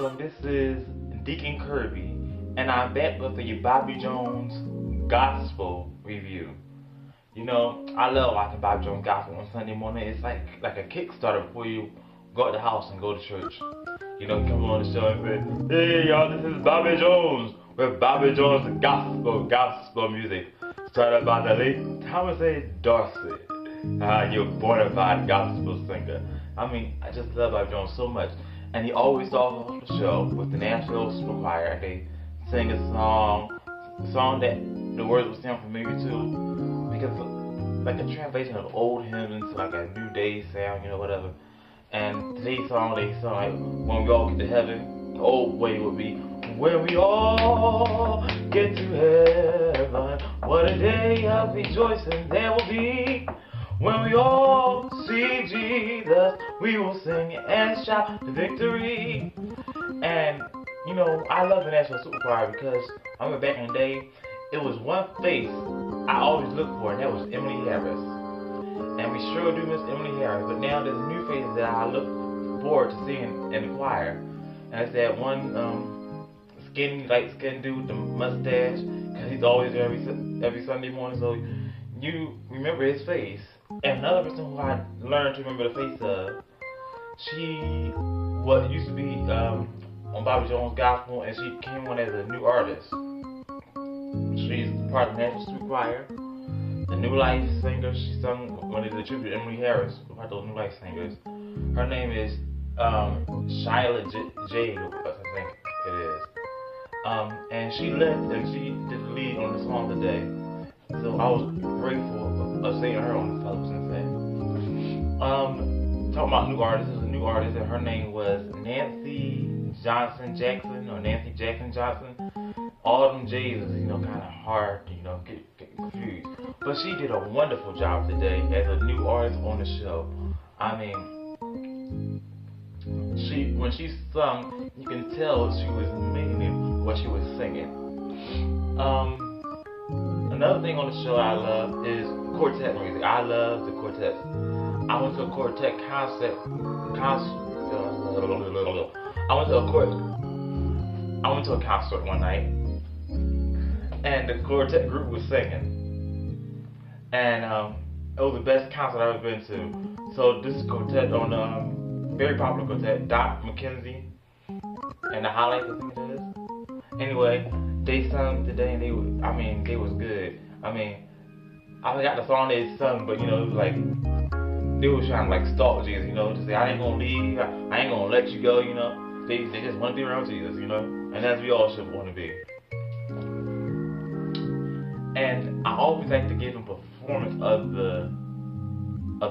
welcome. This is Deacon Kirby, and I'm back with the Bobby Jones Gospel Review. You know, I love watching Bobby Jones Gospel on Sunday morning. It's like a Kickstarter before you go out the house and go to church. You know, come on the show and say, hey y'all, this is Bobby Jones with Bobby Jones Gospel music. Started by the late Thomas A. Dorsey, your bona fide gospel singer. I mean, I just love Bobby Jones so much. And he always starts off the show with the Nashville Super Choir. They sing a song that the words will sound familiar to, because like a translation of old hymns into like a new day sound, you know, whatever. And today's song, they sing like, when we all get to heaven, the old way would be, when we all get to heaven, what a day of rejoicing there will be. When we all see Jesus, we will sing and shout the victory. And, you know, I love the National Super Choir because I remember back in the day, it was one face I always looked for, and that was Emily Harris. And we sure do miss Emily Harris, but now there's new faces that I look forward to seeing in the choir. And it's that one skinny, light-skinned dude with the mustache, because he's always there every Sunday morning, so you remember his face. And another person who I learned to remember the face of, she used to be on Bobby Jones Gospel, and she came on as a new artist. She's part of the National Super Choir, the New Life singer. She sung when they did a tribute to Emily Harris, part of those New Life singers. Her name is Shyla Jade, I think it is. And she left, and she did the lead on the song today. So I was grateful of seeing her on the television set. Talking about new artists, there's a new artist, and her name was Nancy Jackson Johnson. All them J's is, you know, kind of hard to, you know, get confused. But she did a wonderful job today as a new artist on the show. I mean, when she sung, you can tell she was meaning what she was singing. Another thing on the show I love is quartet music. I love the quartets. I went to a quartet concert one night, and the quartet group was singing, and it was the best concert I've ever been to. So this quartet on very popular quartet, Doc McKenzie and the Highlights, I think it is. Anyway, they sung today, and they was good. I mean, I forgot the song they sung, but you know, it was like they was trying to like stalk Jesus, you know, to say I ain't gonna leave, I ain't gonna let you go, you know. They just want to be around Jesus, you know, and as we all should want to be. And I always like to give them performance of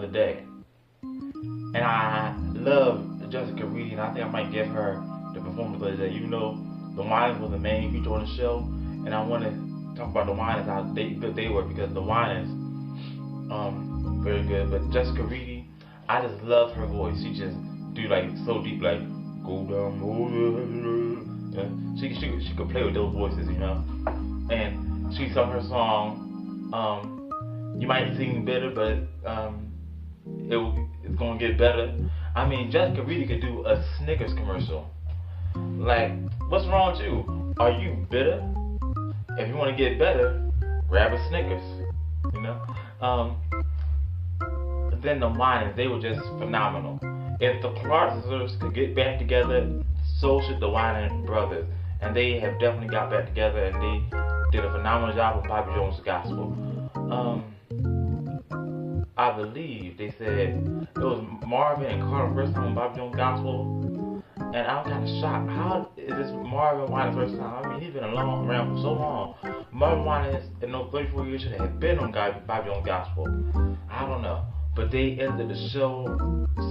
the day. And I love Jessica Reedy, and I think I might give her the performance of the day, even though the Winans was the main feature on the show. And I want to talk about the Winans, how good they were, because the Winans, very good. But Jessica Reedy, I just love her voice. She just do like so deep, like go down, you know? She could play with those voices, you know. And she sung her song. You might sing better, but it's gonna get better. I mean, Jessica Reedy could do a Snickers commercial. Like, what's wrong with you? Are you bitter? If you want to get better, grab a Snickers, you know? Then the Winans, they were just phenomenal. If the Clark sisters could get back together, so should the Winans brothers. And they have definitely got back together, and they did a phenomenal job with Bobby Jones Gospel. I believe they said it was Marvin and Carter first time on Bobby Jones Gospel. And I'm kind of shocked. How is this Marvin Winans first time? I mean, he's been around for so long. Marvin Winans, in those 34 years, should have been on Bobby Jones Gospel. I don't know. But they ended the show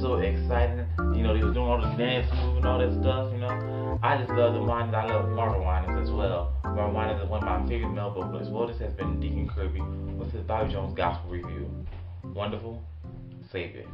so exciting. You know, they was doing all the dance moves and all that stuff, you know. I just love the Winans. I love Marvin Winans as well. Marvin Winans is one of my favorite male vocalists. Well, this has been Deacon Kirby with his Bobby Jones Gospel Review. Wonderful. Save it.